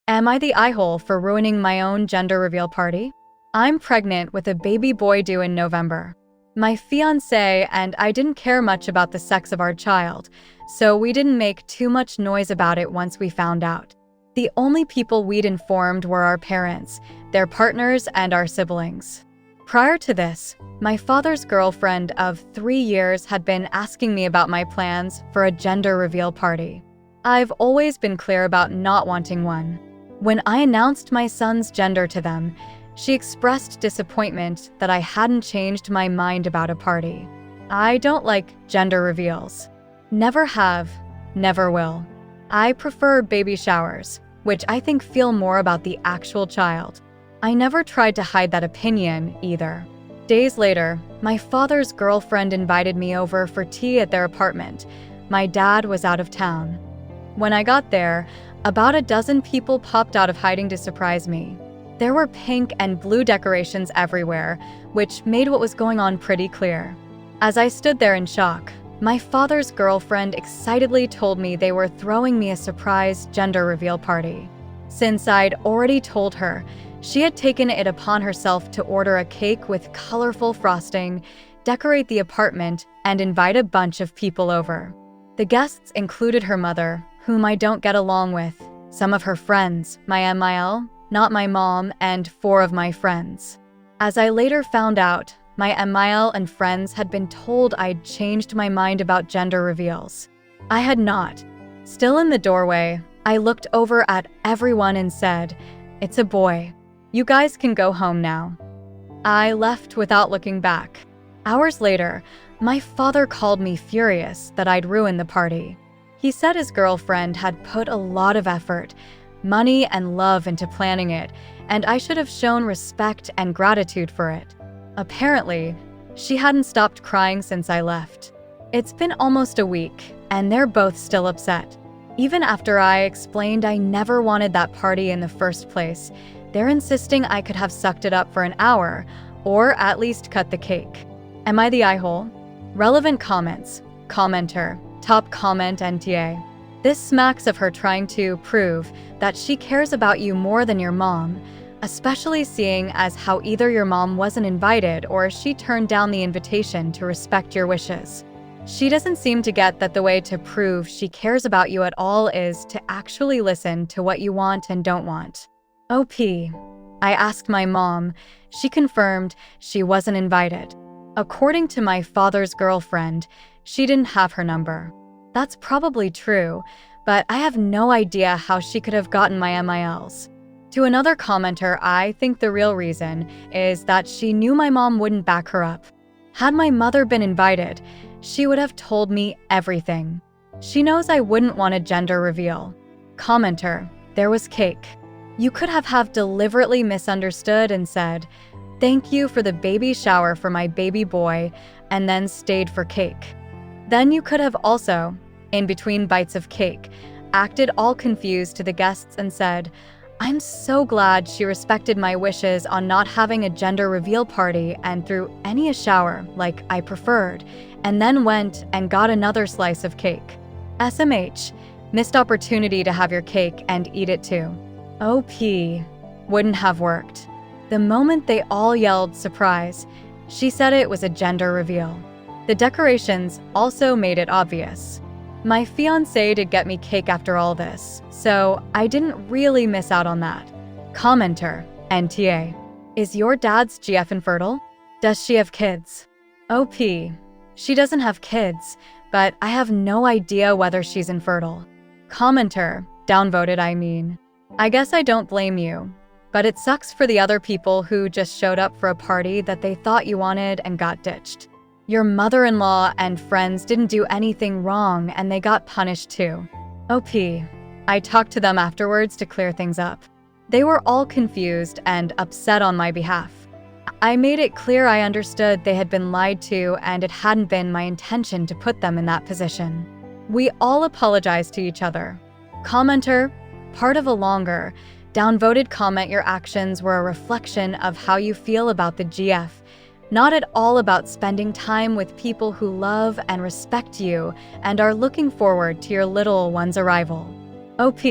Am I the eye-hole for ruining my own gender reveal party? I'm pregnant with a baby boy due in November. My fiancé and I didn't care much about the sex of our child, so we didn't make too much noise about it once we found out. The only people we'd informed were our parents, their partners, and our siblings. Prior to this, my father's girlfriend of 3 years had been asking me about my plans for a gender reveal party. I've always been clear about not wanting one. When I announced my son's gender to them, she expressed disappointment that I hadn't changed my mind about a party. I don't like gender reveals. Never have, never will. I prefer baby showers, which I think feel more about the actual child. I never tried to hide that opinion either. Days later, my father's girlfriend invited me over for tea at their apartment. My dad was out of town. When I got there, about a dozen people popped out of hiding to surprise me. There were pink and blue decorations everywhere, which made what was going on pretty clear. As I stood there in shock, my father's girlfriend excitedly told me they were throwing me a surprise gender reveal party. Since I'd already told her, she had taken it upon herself to order a cake with colorful frosting, decorate the apartment, and invite a bunch of people over. The guests included her mother, whom I don't get along with, some of her friends, my MIL, not my mom, and 4 of my friends. As I later found out, my MIL and friends had been told I'd changed my mind about gender reveals. I had not. Still in the doorway, I looked over at everyone and said, "It's a boy. You guys can go home now." I left without looking back. Hours later, my father called me furious that I'd ruined the party. He said his girlfriend had put a lot of effort, money and love into planning it, and I should have shown respect and gratitude for it. Apparently, she hadn't stopped crying since I left. It's been almost a week, and they're both still upset. Even after I explained I never wanted that party in the first place, they're insisting I could have sucked it up for an hour, or at least cut the cake. Am I the eye-hole? Relevant comments. Commenter. Top comment NTA. This smacks of her trying to prove that she cares about you more than your mom, especially seeing as how either your mom wasn't invited or she turned down the invitation to respect your wishes. She doesn't seem to get that the way to prove she cares about you at all is to actually listen to what you want and don't want. OP. I asked my mom. She confirmed she wasn't invited. According to my father's girlfriend, she didn't have her number. That's probably true, but I have no idea how she could have gotten my MILs. To another commenter, I think the real reason is that she knew my mom wouldn't back her up. Had my mother been invited, she would have told me everything. She knows I wouldn't want a gender reveal. Commenter, there was cake. You could have deliberately misunderstood and said, "Thank you for the baby shower for my baby boy," and then stayed for cake. Then you could have also, in between bites of cake, acted all confused to the guests and said, "I'm so glad she respected my wishes on not having a gender reveal party and threw a shower like I preferred," and then went and got another slice of cake. SMH, missed opportunity to have your cake and eat it too. OP, wouldn't have worked. The moment they all yelled surprise, she said it was a gender reveal. The decorations also made it obvious. My fiancé did get me cake after all this, so I didn't really miss out on that. Commenter, NTA. Is your dad's GF infertile? Does she have kids? OP. She doesn't have kids, but I have no idea whether she's infertile. Commenter, downvoted I mean. I guess I don't blame you, but it sucks for the other people who just showed up for a party that they thought you wanted and got ditched. Your mother-in-law and friends didn't do anything wrong and they got punished too. OP. I talked to them afterwards to clear things up. They were all confused and upset on my behalf. I made it clear I understood they had been lied to and it hadn't been my intention to put them in that position. We all apologized to each other. Commenter, part of a longer, downvoted comment. Your actions were a reflection of how you feel about the GF. Not at all about spending time with people who love and respect you and are looking forward to your little one's arrival. OP.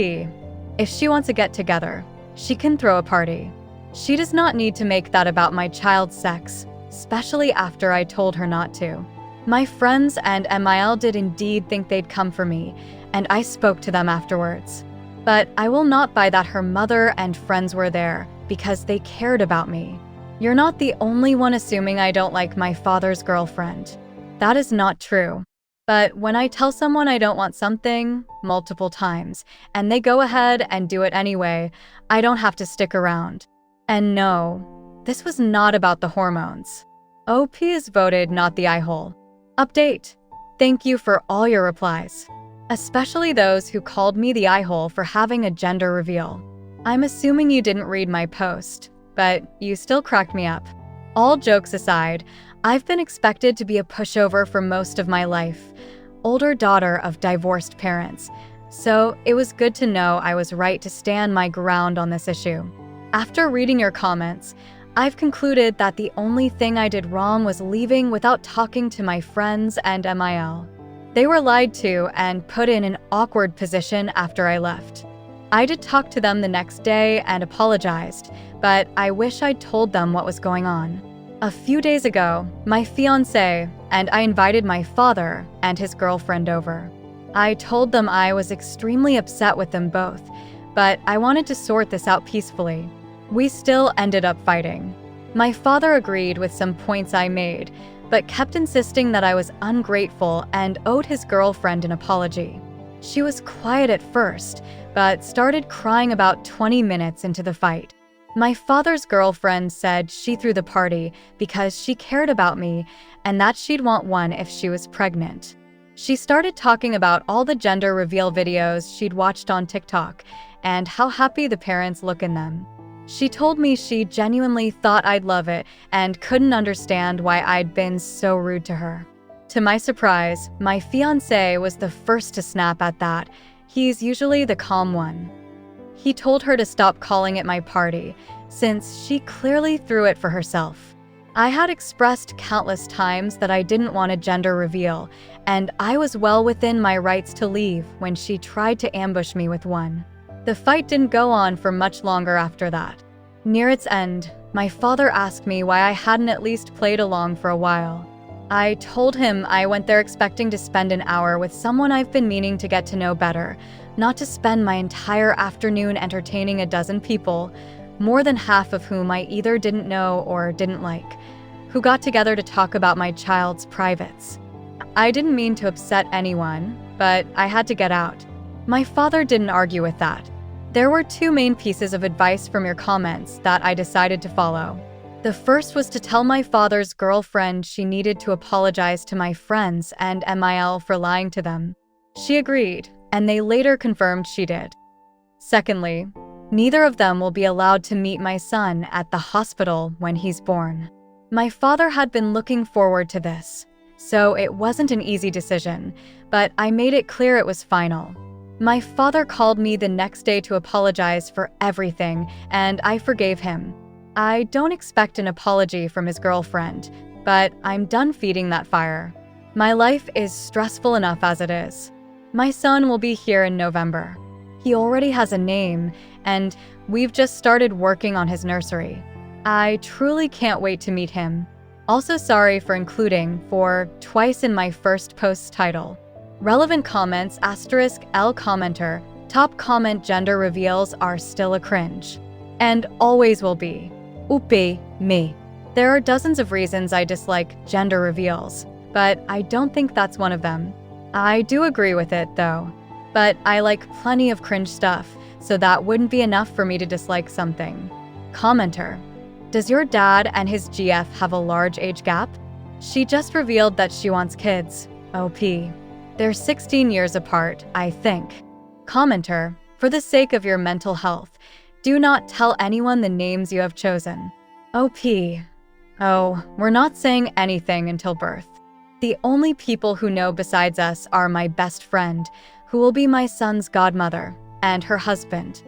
If she wants to get together, she can throw a party. She does not need to make that about my child's sex, especially after I told her not to. My friends and MIL did indeed think they'd come for me, and I spoke to them afterwards. But I will not buy that her mother and friends were there because they cared about me. You're not the only one assuming I don't like my father's girlfriend. That is not true. But when I tell someone I don't want something multiple times, and they go ahead and do it anyway, I don't have to stick around. And no, this was not about the hormones. OP is voted not the eye hole. Update. Thank you for all your replies, especially those who called me the eye hole for having a gender reveal. I'm assuming you didn't read my post, but you still cracked me up. All jokes aside, I've been expected to be a pushover for most of my life, older daughter of divorced parents, so it was good to know I was right to stand my ground on this issue. After reading your comments, I've concluded that the only thing I did wrong was leaving without talking to my friends and MIL. They were lied to and put in an awkward position after I left. I did talk to them the next day and apologized, but I wish I'd told them what was going on. A few days ago, my fiancé and I invited my father and his girlfriend over. I told them I was extremely upset with them both, but I wanted to sort this out peacefully. We still ended up fighting. My father agreed with some points I made, but kept insisting that I was ungrateful and owed his girlfriend an apology. She was quiet at first, but started crying about 20 minutes into the fight. My father's girlfriend said she threw the party because she cared about me and that she'd want one if she was pregnant. She started talking about all the gender reveal videos she'd watched on TikTok and how happy the parents look in them. She told me she genuinely thought I'd love it and couldn't understand why I'd been so rude to her. To my surprise, my fiancé was the first to snap at that. He's usually the calm one. He told her to stop calling it my party, since she clearly threw it for herself. I had expressed countless times that I didn't want a gender reveal, and I was well within my rights to leave when she tried to ambush me with one. The fight didn't go on for much longer after that. Near its end, my father asked me why I hadn't at least played along for a while. I told him I went there expecting to spend an hour with someone I've been meaning to get to know better, not to spend my entire afternoon entertaining a dozen people, more than half of whom I either didn't know or didn't like, who got together to talk about my child's privates. I didn't mean to upset anyone, but I had to get out. My father didn't argue with that. There were two main pieces of advice from your comments that I decided to follow. The first was to tell my father's girlfriend she needed to apologize to my friends and MIL for lying to them. She agreed, and they later confirmed she did. Secondly, neither of them will be allowed to meet my son at the hospital when he's born. My father had been looking forward to this, so it wasn't an easy decision, but I made it clear it was final. My father called me the next day to apologize for everything, and I forgave him. I don't expect an apology from his girlfriend, but I'm done feeding that fire. My life is stressful enough as it is. My son will be here in November. He already has a name, and we've just started working on his nursery. I truly can't wait to meet him. Also sorry for including for twice in my first post's title. Relevant comments *L commenter, top comment gender reveals are still a cringe. And always will be. Upi, me. There are dozens of reasons I dislike gender reveals, but I don't think that's one of them. I do agree with it, though. But I like plenty of cringe stuff, so that wouldn't be enough for me to dislike something. Commenter. Does your dad and his GF have a large age gap? She just revealed that she wants kids. OP. They're 16 years apart, I think. Commenter. For the sake of your mental health, do not tell anyone the names you have chosen. OP. Oh, we're not saying anything until birth. The only people who know besides us are my best friend, who will be my son's godmother, and her husband.